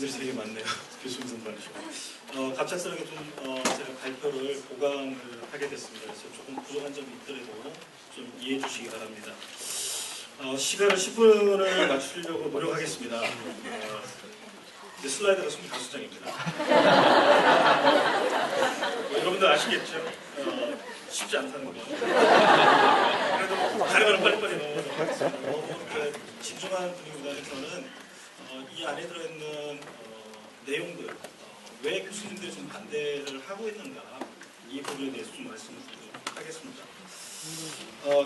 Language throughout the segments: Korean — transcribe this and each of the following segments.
말씀들이 되게 많네요. 교수님 선발이시고. 갑작스럽게 좀 제가 발표를 보강을 하게 됐습니다. 그래서 조금 부족한 점이 있더라도 좀 이해해 주시기 바랍니다. 시간을 10분을 맞추려고 노력하겠습니다. 슬라이드가 25장입니다. 여러분들 아시겠죠? 쉽지 않다는 거. 그래도 가능한 빨리빨리 넘어가겠습니다. 너무 진중한 분위기보다는 이 안에 들어있는 내용들, 왜 교수님들이 좀 반대를 하고 있는가, 이 부분에 대해서 좀 말씀을 드리도록 하겠습니다.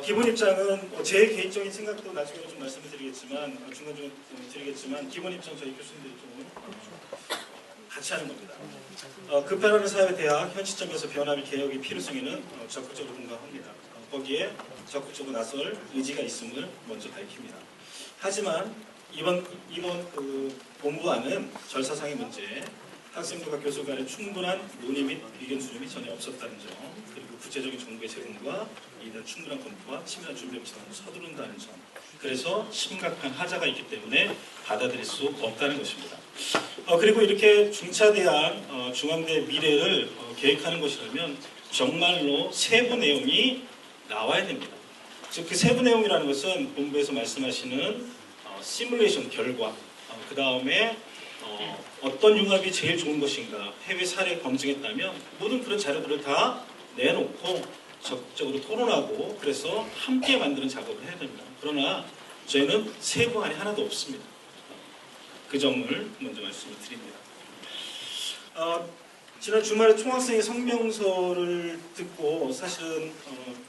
기본 입장은 제 개인적인 생각도 나중에 좀 말씀을 드리겠지만, 중간중간 드리겠지만, 기본 입장 저희 교수님들이 좀 같이 하는 겁니다. 급변하는 사회 대학 현 시점에서 변화 및 개혁의 필요성에는 적극적으로 공감합니다. 거기에 적극적으로 나설 의지가 있음을 먼저 밝힙니다. 하지만 이번 본부안은 절차상의 문제, 학생들과 교수 간의 충분한 논의 및 의견 수렴이 전혀 없었다는 점, 그리고 구체적인 정보의 제공과 이들 충분한 검토와 치밀한 준비 없이 너무 서두른다는 점, 그래서 심각한 하자가 있기 때문에 받아들일 수 없다는 것입니다. 그리고 이렇게 중차대학 중앙대 미래를 계획하는 것이라면 정말로 세부 내용이 나와야 됩니다. 즉 그 세부 내용이라는 것은 본부에서 말씀하시는 시뮬레이션 결과, 그 다음에 어떤 융합이 제일 좋은 것인가, 해외 사례 검증했다면 모든 그런 자료들을 다 내놓고 적극적으로 토론하고 그래서 함께 만드는 작업을 해야 됩니다. 그러나 저희는 세부안이 하나도 없습니다. 그 점을 먼저 말씀을 드립니다. 지난 주말에 총학생의 성명서를 듣고 사실은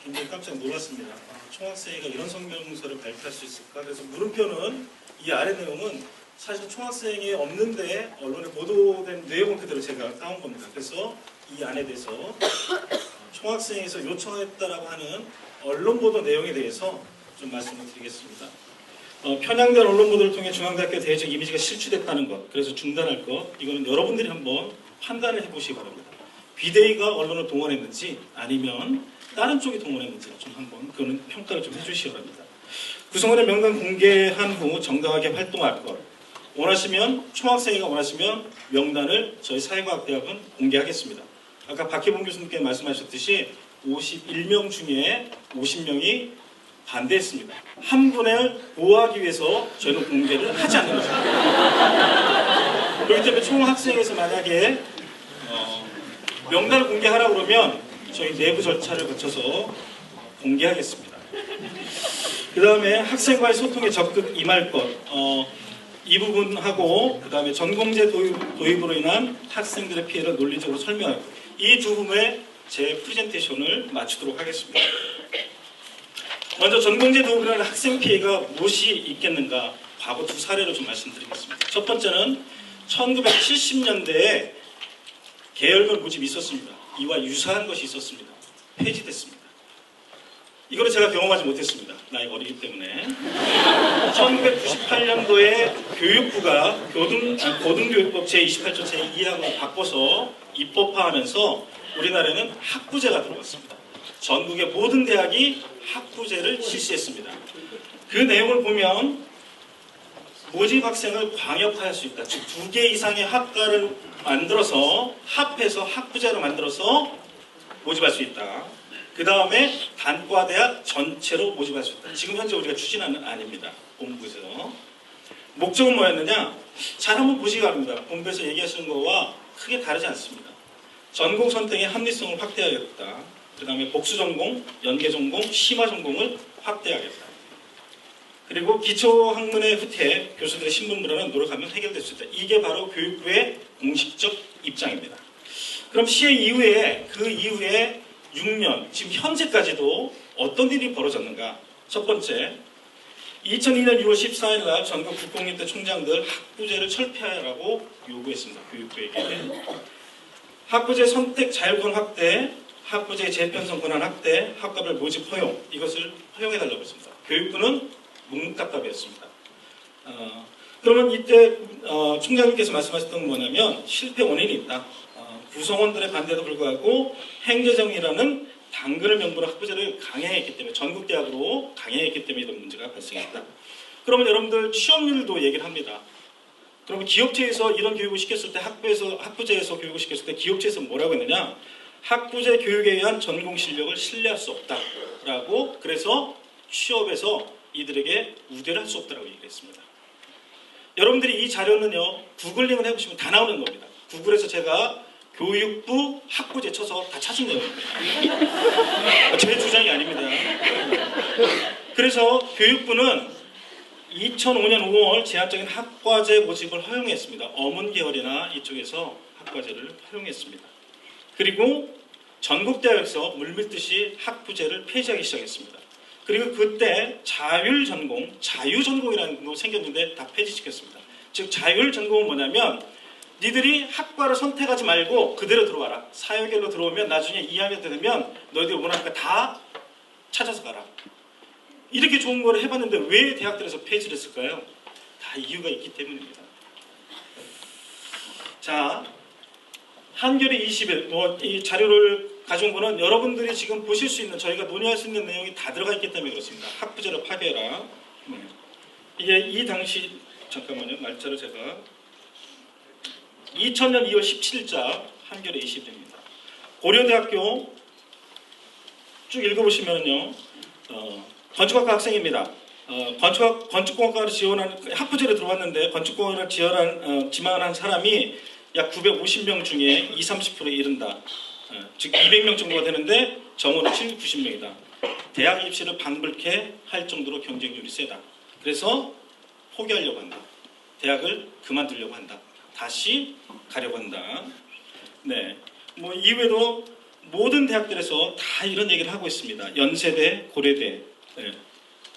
굉장히 깜짝 놀랐습니다. 총학생회가 이런 성명서를 발표할 수 있을까? 그래서 물음표는 이 아래 내용은 사실 총학생회에 없는데 언론에 보도된 내용은 그대로 제가 따온 겁니다. 그래서 이 안에 대해서 총학생회에서 요청했다라고 하는 언론 보도 내용에 대해서 좀 말씀을 드리겠습니다. 편향된 언론 보도를 통해 중앙대학교 대외적 이미지가 실추됐다는 것, 그래서 중단할 것, 이거는 여러분들이 한번 판단을 해보시기 바랍니다. 비대위가 언론을 동원했는지 아니면 다른 쪽이 동원했는지 좀 한번 그거는 평가를 좀 해주시기 바랍니다. 구성원의 명단 공개한 후 정당하게 활동할 것, 원하시면 총학생회가 원하시면 명단을 저희 사회과학대학은 공개하겠습니다. 아까 박희봉 교수님께 말씀하셨듯이 51명 중에 50명이 반대했습니다. 한 분을 보호하기 위해서 저희는 공개를 하지 않는 것입니다. 그렇기 때문에 총학생회에서 만약에 명단을 공개하라고 그러면 저희 내부 절차를 거쳐서 공개하겠습니다. 그 다음에 학생과의 소통에 적극 임할 것, 이 부분하고 그 다음에 전공제 도입으로 인한 학생들의 피해를 논리적으로 설명하고, 이 두 부분에 제 프레젠테이션을 마치도록 하겠습니다. 먼저 전공제 도입으로 인한 학생 피해가 무엇이 있겠는가, 과거 두 사례로 좀 말씀드리겠습니다. 첫 번째는 1970년대에 계열별 모집이 있었습니다. 이와 유사한 것이 있었습니다. 폐지됐습니다. 이거를 제가 경험하지 못했습니다. 나이가 어리기 때문에. 1998년도에 교육부가 고등교육법 제28조 제2항을 바꿔서 입법화하면서 우리나라에는 학부제가 들어왔습니다. 전국의 모든 대학이 학부제를 실시했습니다. 그 내용을 보면 모집 학생을 광역화할 수 있다. 즉 2개 이상의 학과를 만들어서 합해서 학부제로 만들어서 모집할 수 있다. 그 다음에 단과대학 전체로 모집할 수 있다. 지금 현재 우리가 추진하는 안입니다. 본부에서. 목적은 뭐였느냐? 잘 한번 보시기 바랍니다. 본부에서 얘기하시는 거와 크게 다르지 않습니다. 전공 선택의 합리성을 확대하겠다. 그 다음에 복수전공, 연계전공, 심화전공을 확대하겠다. 그리고 기초학문의 후퇴, 교수들의 신분불안은 노력하면 해결될 수 있다. 이게 바로 교육부의 공식적 입장입니다. 그럼 시행 이후에, 그 이후에 6년, 지금 현재까지도 어떤 일이 벌어졌는가? 첫 번째, 2002년 6월 14일 날 전국 국공립대 총장들 학부제를 철폐하라고 요구했습니다. 교육부에게. 학부제 선택 자율권 확대, 학부제 재편성 권한 확대, 학과별 모집 허용, 이것을 허용해달라고 했습니다. 교육부는 묵묵답답이었습니다. 그러면 이때 총장님께서 말씀하셨던 건 뭐냐면 실패 원인이 있다. 구성원들의 반대에도 불구하고 행정이라는 당근을 명분으로 학부제를 강행했기 때문에, 전국대학으로 강행했기 때문에 이런 문제가 발생했다. 그러면 여러분들 취업률도 얘기를 합니다. 그러면 기업체에서 이런 교육을 시켰을 때 학부제에서 교육을 시켰을 때 기업체에서 뭐라고 했느냐? 학부제 교육에 의한 전공 실력을 신뢰할 수 없다라고 그래서 취업에서 이들에게 우대를 할 수 없다라고 얘기했습니다. 여러분들이 이 자료는요 구글링을 해보시면 다 나오는 겁니다. 구글에서 제가 교육부 학부제 쳐서 다 찾은 내용입니다. 제 주장이 아닙니다. 그래서 교육부는 2005년 5월 제한적인 학과제 모집을 허용했습니다. 어문 계열이나 이쪽에서 학과제를 허용했습니다. 그리고 전국대학에서 물밀듯이 학부제를 폐지하기 시작했습니다. 그리고 그때 자유전공이라는 거 생겼는데 다 폐지시켰습니다. 즉 자율전공은 뭐냐면 니들이 학과를 선택하지 말고 그대로 들어와라. 사회계로 들어오면 나중에 2학년 때 되면 너희들이 원하니까 다 찾아서 가라. 이렇게 좋은 걸 해봤는데 왜 대학들에서 폐지를 했을까요? 다 이유가 있기 때문입니다. 자, 한겨레 20일 이 자료를 가져온 거는 여러분들이 지금 보실 수 있는 저희가 논의할 수 있는 내용이 다 들어가 있기 때문에 그렇습니다. 학부제를 파괴해라. 이게 이 당시 잠깐만요. 날짜를 제가 2000년 2월 17일자 한겨레 20일입니다. 고려대학교 쭉 읽어보시면요. 건축학과 학생입니다. 건축공학과를 지원한 학부제로 들어왔는데 건축공학을 지망한 사람이 약 950명 중에 20-30%에 이른다. 즉 200명 정도가 되는데 정원은 90명이다. 대학 입시를 방불케 할 정도로 경쟁률이 세다. 그래서 포기하려고 한다. 대학을 그만두려고 한다. 다시 가려고 한다. 네, 뭐 이외에도 모든 대학들에서 다 이런 얘기를 하고 있습니다. 연세대, 고려대, 네.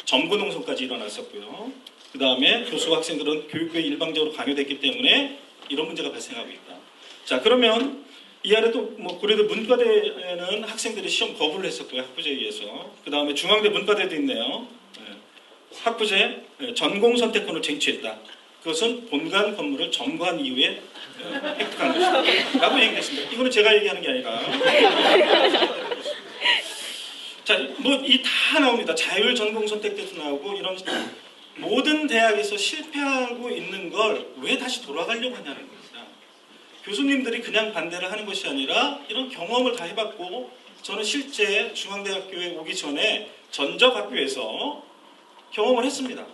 점거농성까지 일어났었고요. 그 다음에 교수와 학생들은 교육부에 일방적으로 강요됐기 때문에 이런 문제가 발생하고 있다. 자, 그러면 이 아래 또 뭐 고려대 문과대에는 학생들이 시험 거부를 했었고요. 학부제에 의해서. 그 다음에 중앙대 문과대도 있네요. 네. 학부제 전공 선택권을 쟁취했다. 그것은 본관 건물을 점거한 이후에 획득한 것이다. 라고 얘기했습니다. 이거는 제가 얘기하는 게 아니라. 자, 뭐 이 다 나옵니다. 자율 전공 선택 때도 나오고 이런 모든 대학에서 실패하고 있는 걸 왜 다시 돌아가려고 하냐는 겁니다. 교수님들이 그냥 반대를 하는 것이 아니라 이런 경험을 다 해봤고 저는 실제 중앙대학교에 오기 전에 전적학교에서 경험을 했습니다.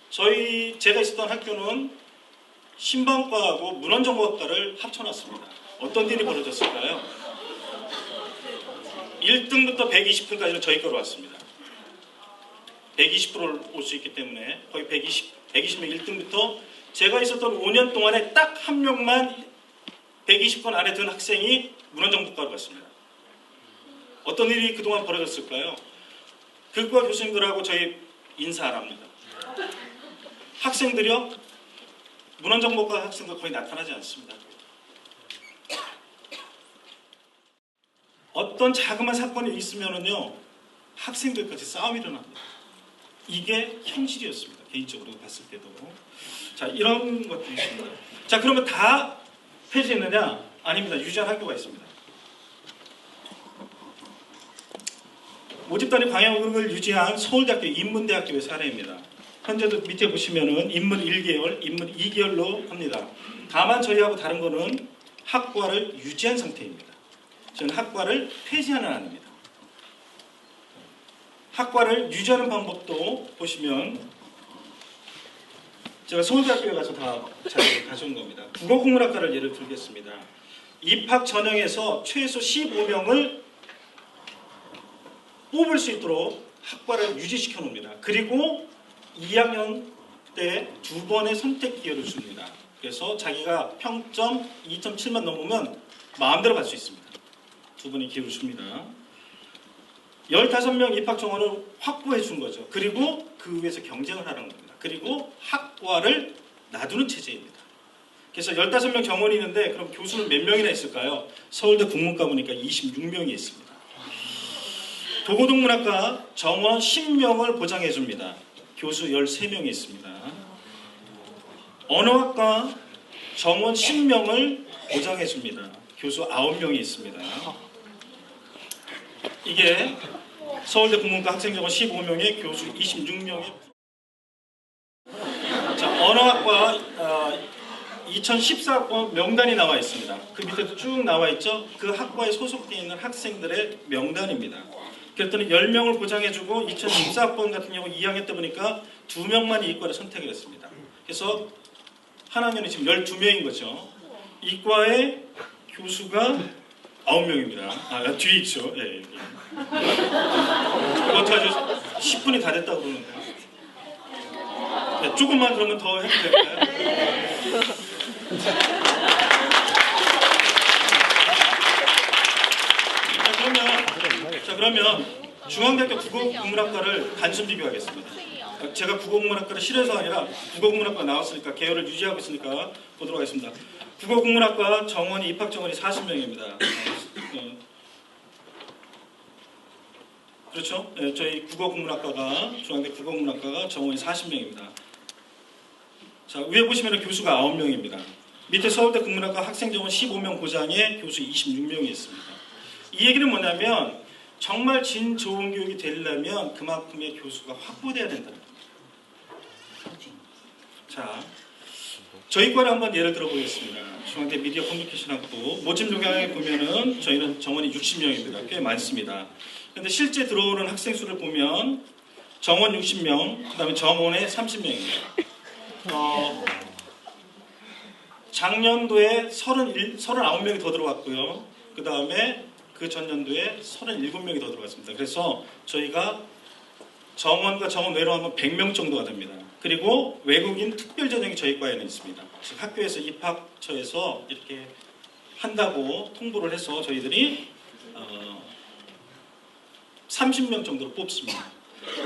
제가 있었던 학교는 신방과하고 문헌정보학과를 합쳐놨습니다. 어떤 일이 벌어졌을까요? 1등부터 120등까지는 저희 거로 왔습니다. 120%를 올 수 있기 때문에 거의 120명 1등부터 제가 있었던 5년 동안에 딱 한 명만 120권 안에 든 학생이 문헌정보과로 갔습니다. 어떤 일이 그동안 벌어졌을까요? 교육과 교수님들하고 저희 인사 안 합니다. 학생들이요? 문헌정보과 학생들 거의 나타나지 않습니다. 어떤 자그마한 사건이 있으면은요 학생들까지 싸움이 일어납니다. 이게 현실이었습니다. 개인적으로 봤을 때도. 자, 이런 것들이 있습니다. 자, 그러면 다 폐지했느냐? 아닙니다. 유지한 학교가 있습니다. 모집단위 방향을 유지한 서울대학교 인문대학교의 사례입니다. 현재도 밑에 보시면은 인문 1개월, 인문 2개월로 합니다. 다만 저희하고 다른 거는 학과를 유지한 상태입니다. 저는 학과를 폐지하는 안입니다. 학과를 유지하는 방법도 보시면 제가 서울대학교에 가서 다 자료를 가져온 겁니다. 국어국문학과를 예를 들겠습니다. 입학 전형에서 최소 15명을 뽑을 수 있도록 학과를 유지시켜 놓습니다. 그리고 2학년 때 2번의 선택 기회를 줍니다. 그래서 자기가 평점 2.7만 넘으면 마음대로 갈 수 있습니다. 2번의 기회를 줍니다. 15명 입학 정원을 확보해 준 거죠. 그리고 그 위에서 경쟁을 하는 겁니다. 그리고 학과를 놔두는 체제입니다. 그래서 15명 정원이 있는데 그럼 교수는 몇 명이나 있을까요? 서울대 국문과 보니까 26명이 있습니다. 도고동문학과 정원 10명을 보장해 줍니다. 교수 13명이 있습니다. 언어학과 정원 10명을 보장해 줍니다. 교수 9명이 있습니다. 이게 서울대 국문과 학생 정원 15명에 교수 26명에 자, 언어학과 2014번 명단이 나와 있습니다. 그 밑에도 쭉 나와 있죠. 그 학과에 소속되어 있는 학생들의 명단입니다. 그랬더니 10명을 보장해주고 2014번 같은 경우 2학년 때 보니까 2명만 이과를 선택을 했습니다. 그래서 한 학년이 지금 12명인 거죠. 이과의 교수가 9명입니다. 아, 뒤에 있죠. 예, 어떡하죠? 10분이 다 됐다고 그러는데. 네, 조금만 그러면 더 해도 될까요? 그러면 중앙대학교 국어국문학과를 단순 비교하겠습니다. 제가 국어국문학과를 싫어해서 아니라 국어국문학과 나왔으니까 계열을 유지하고 있으니까 보도록 하겠습니다. 국어국문학과 정원이 입학 정원이 40명입니다. 그렇죠? 네, 저희 국어국문학과가 중앙대 국어국문학과가 정원이 40명입니다. 자, 위에 보시면 교수가 9명입니다. 밑에 서울대 국문학과 학생 정원 15명 보장에 교수 26명이 있습니다. 이 얘기는 뭐냐면 정말 진 좋은 교육이 되려면 그만큼의 교수가 확보돼야 된다는 겁니다. 자, 저희 과를 한번 예를 들어보겠습니다. 중앙대 미디어 커뮤니케이션 학부 모집 요강에 보면은 저희는 정원이 60명입니다. 꽤 많습니다. 그런데 실제 들어오는 학생 수를 보면 정원 60명, 그 다음에 정원에 30명입니다. 작년도에 39명이 더 들어왔고요. 그 다음에 그 전년도에 37명이 더 들어왔습니다. 그래서 저희가 정원과 정원 외로 하면 100명 정도가 됩니다. 그리고 외국인 특별 전형이 저희 과에는 있습니다. 즉 학교에서 입학처에서 이렇게 한다고 통보를 해서 저희들이 30명 정도로 뽑습니다.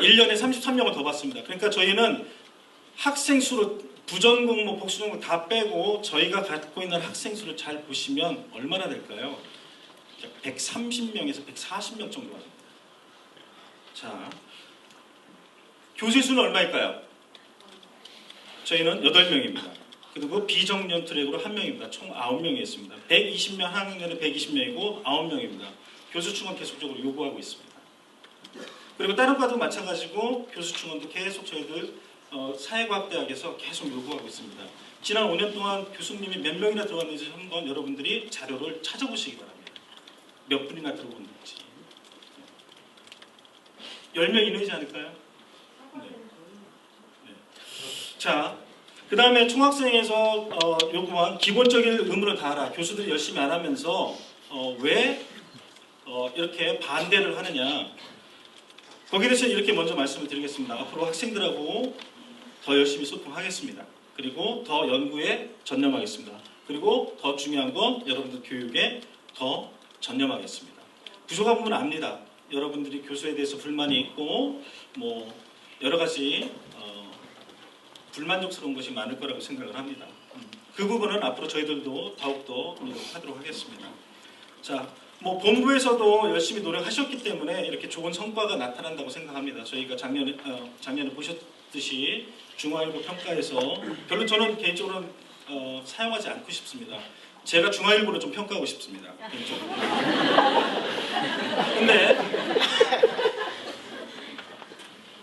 1년에 33명을 더 받습니다. 그러니까 저희는 학생 수로 부전공, 복수전공 다 빼고 저희가 갖고 있는 학생 수를 잘 보시면 얼마나 될까요? 130명에서 140명 정도가 됩니다. 자, 교수 수는 얼마일까요? 저희는 8명입니다. 그리고 비정년 트랙으로 1명입니다. 총 9명이 있습니다. 120명, 한 학년에 120명이고 9명입니다. 교수 충원 계속적으로 요구하고 있습니다. 그리고 다른 과도 마찬가지고 교수 충원도 계속 저희들 사회과학대학에서 계속 요구하고 있습니다. 지난 5년 동안 교수님이 몇 명이나 들어왔는지 한번 여러분들이 자료를 찾아보시기 바랍니다. 몇 분이나 들어오는지. 10명 이내지 않을까요? 네. 네. 자, 그 다음에 총학생에서 요구한 기본적인 의무를 다하라. 교수들이 열심히 안 하면서 왜 이렇게 반대를 하느냐. 거기에 대해서 이렇게 먼저 말씀을 드리겠습니다. 앞으로 학생들하고 더 열심히 소통하겠습니다. 그리고 더 연구에 전념하겠습니다. 그리고 더 중요한 건 여러분들 교육에 더 전념하겠습니다. 부족한 부분은 압니다. 여러분들이 교수에 대해서 불만이 있고 뭐 여러 가지 불만족스러운 것이 많을 거라고 생각을 합니다. 그 부분은 앞으로 저희들도 더욱더 노력하도록 하겠습니다. 자, 뭐 본부에서도 열심히 노력하셨기 때문에 이렇게 좋은 성과가 나타난다고 생각합니다. 저희가 작년에 보셨듯이 중화일보 평가에서 별로 저는 개인적으로는 사용하지 않고 싶습니다. 제가 중화일보를 좀 평가하고 싶습니다. 개인적으로.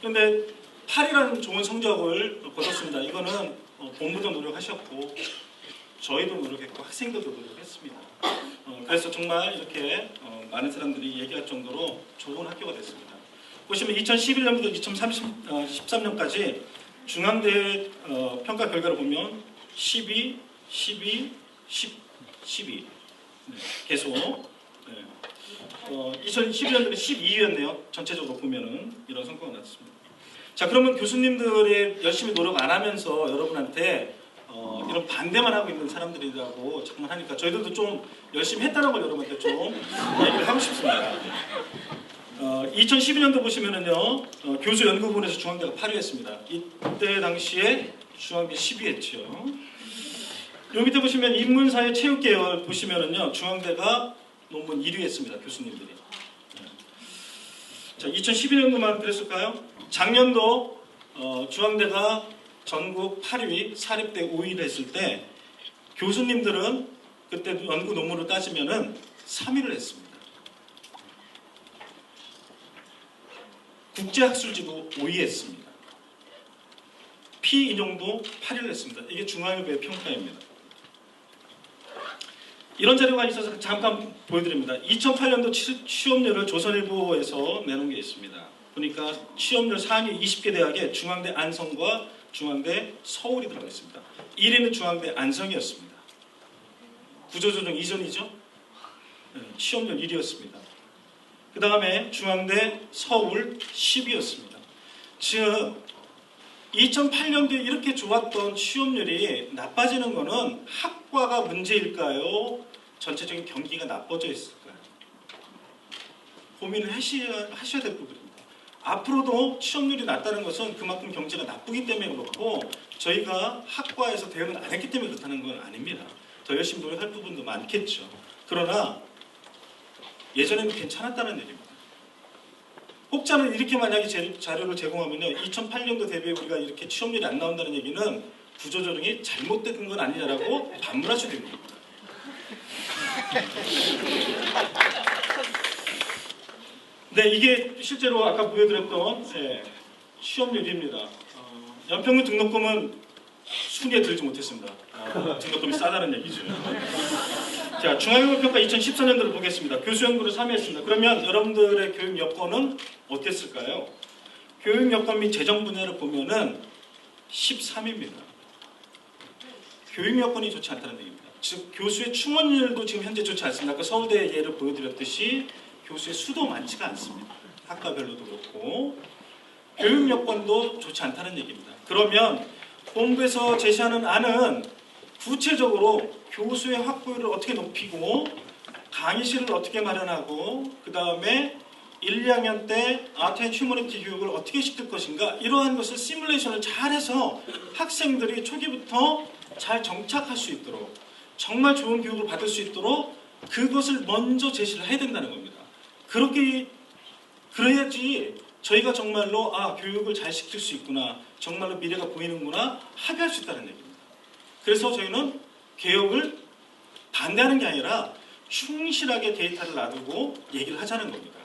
근데 8이라는 좋은 성적을 거뒀습니다. 이거는 본부도 노력하셨고 저희도 노력했고 학생들도 노력했습니다. 그래서 정말 이렇게 많은 사람들이 얘기할 정도로 좋은 학교가 됐습니다. 보시면 2011년부터 2013년까지 중앙대 평가 결과를 보면 12, 12, 10, 12 네, 계속 네. 2011년도는 12위였네요. 전체적으로 보면은 이런 성과가 났습니다. 자, 그러면 교수님들이 열심히 노력 안 하면서 여러분한테 이런 반대만 하고 있는 사람들이라고 자꾸만 하니까 저희들도 좀 열심히 했다는 걸 여러분한테 좀 얘기를 하고 싶습니다. 2012년도 보시면은요, 교수 연구부문에서 중앙대가 8위 했습니다. 이때 당시에 중앙대 10위 했죠. 요 밑에 보시면 인문사회 체육계열 보시면은요, 중앙대가 논문 1위 했습니다. 교수님들이. 자, 2012년도만 그랬을까요? 작년도 중앙대가 전국 8위, 사립대 5위를 했을 때 교수님들은 그때 연구 논문을 따지면은 3위를 했습니다. 국제학술지도 5위 했습니다. 피인용도 8위를 했습니다. 이게 중앙일보의 평가입니다. 이런 자료가 있어서 잠깐 보여드립니다. 2008년도 취업률을 조선일보에서 내놓은 게 있습니다. 보니까 취업률 상위 20개 대학에 중앙대 안성과 중앙대 서울이 들어가 있습니다. 1위는 중앙대 안성이었습니다. 구조조정 이전이죠. 취업률 1위였습니다. 그 다음에 중앙대 서울 10위였습니다. 즉 2008년도에 이렇게 좋았던 취업률이 나빠지는 것은 학과가 문제일까요? 전체적인 경기가 나빠져 있을까요? 고민을 하셔야 될 부분입니다. 앞으로도 취업률이 낮다는 것은 그만큼 경제가 나쁘기 때문에 그렇고 저희가 학과에서 대응을 안 했기 때문에 그렇다는 건 아닙니다. 더 열심히 노력할 부분도 많겠죠. 그러나 예전에는 괜찮았다는 얘기입니다. 혹자는 이렇게 만약에 자료를 제공하면요, 2008년도 대비해 우리가 이렇게 취업률이 안 나온다는 얘기는 구조조정이 잘못된 건 아니냐라고 반문할 수도 있는 겁니다. 네, 이게 실제로 아까 보여드렸던 취업률입니다. 연평균 등록금은 순위에 들지 못했습니다. 등록금이 싸다는 얘기죠. 자, 중앙일보평가 2014년도를 보겠습니다. 교수 연구를 3위했습니다. 그러면 여러분들의 교육 여건은 어땠을까요? 교육 여건 및 재정 분야를 보면은 13위입니다. 교육 여건이 좋지 않다는 얘기입니다. 즉 교수의 충원율도 지금 현재 좋지 않습니다. 아까 서울대 예를 보여드렸듯이 교수의 수도 많지가 않습니다. 학과별로도 그렇고 교육 여건도 좋지 않다는 얘기입니다. 그러면 본부에서 제시하는 안은 구체적으로 교수의 확보율을 어떻게 높이고 강의실을 어떻게 마련하고 그 다음에 1, 2학년 때 아트 앤 휴머니티 교육을 어떻게 시킬 것인가 이러한 것을 시뮬레이션을 잘해서 학생들이 초기부터 잘 정착할 수 있도록 정말 좋은 교육을 받을 수 있도록 그것을 먼저 제시를 해야 된다는 겁니다. 그래야지 저희가 정말로 교육을 잘 시킬 수 있구나 정말로 미래가 보이는구나 합의할 수 있다는 얘기입니다. 그래서 저희는 개혁을 반대하는 게 아니라 충실하게 데이터를 놔두고 얘기를 하자는 겁니다.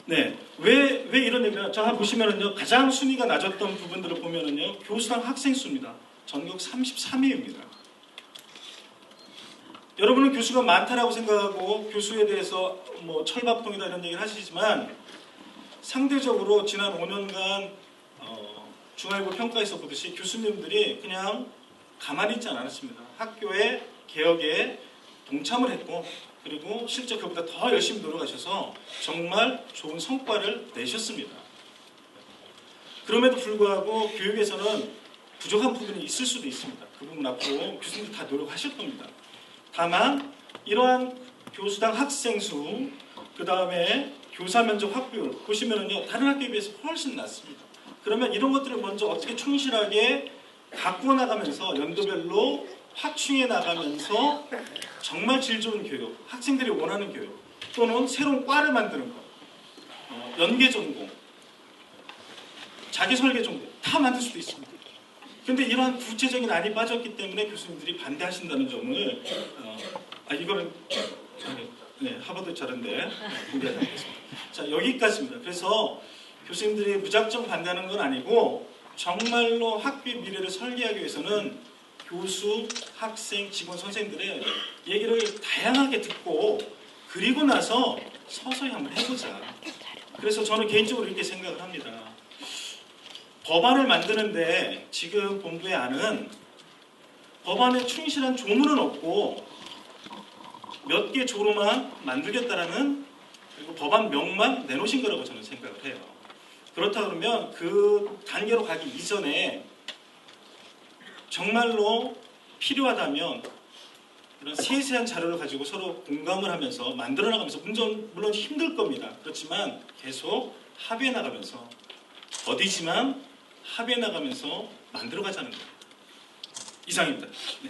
네, 왜 이런 얘기를? 자, 보시면은요, 가장 순위가 낮았던 부분들을 보면은요, 교수당 학생 수입니다. 전국 33위입니다. 여러분은 교수가 많다라고 생각하고 교수에 대해서 뭐 철밥통이다 이런 얘기를 하시지만 상대적으로 지난 5년간 중앙일보 평가에서 보듯이 교수님들이 그냥 가만히 있지 않았습니다. 학교의 개혁에 동참을 했고 그리고 실제 그보다 더 열심히 노력하셔서 정말 좋은 성과를 내셨습니다. 그럼에도 불구하고 교육에서는 부족한 부분이 있을 수도 있습니다. 그 부분 앞으로 교수님들 다 노력하실 겁니다. 다만 이러한 교수당 학생 수, 그 다음에 교사 면접 확보율 보시면은요 다른 학교에 비해서 훨씬 낮습니다. 그러면 이런 것들을 먼저 어떻게 충실하게 가꾸어 나가면서 연도별로 확충해 나가면서 정말 질 좋은 교육, 학생들이 원하는 교육 또는 새로운 과를 만드는 것, 연계 전공, 자기 설계 전공 다 만들 수도 있습니다. 그런데 이러한 구체적인 안이 빠졌기 때문에 교수님들이 반대하신다는 점을 이거는 하버드 자료인데 공개하지 않겠습니다. 자, 여기까지입니다. 그래서 교수님들이 무작정 반대하는 건 아니고 정말로 학교의 미래를 설계하기 위해서는 교수, 학생, 직원, 선생님들의 얘기를 다양하게 듣고 그리고 나서 서서히 한번 해보자. 그래서 저는 개인적으로 이렇게 생각을 합니다. 법안을 만드는데 지금 본부의 안은 법안에 충실한 조문은 없고 몇 개 조로만 만들겠다라는 그리고 법안명만 내놓으신 거라고 저는 생각을 해요. 그렇다 그러면 그 단계로 가기 이전에 정말로 필요하다면 이런 세세한 자료를 가지고 서로 공감을 하면서 만들어 나가면서 물론 힘들 겁니다. 그렇지만 계속 합의해 나가면서 더디지만 합의해 나가면서 만들어 가자는 거예요. 이상입니다. 네.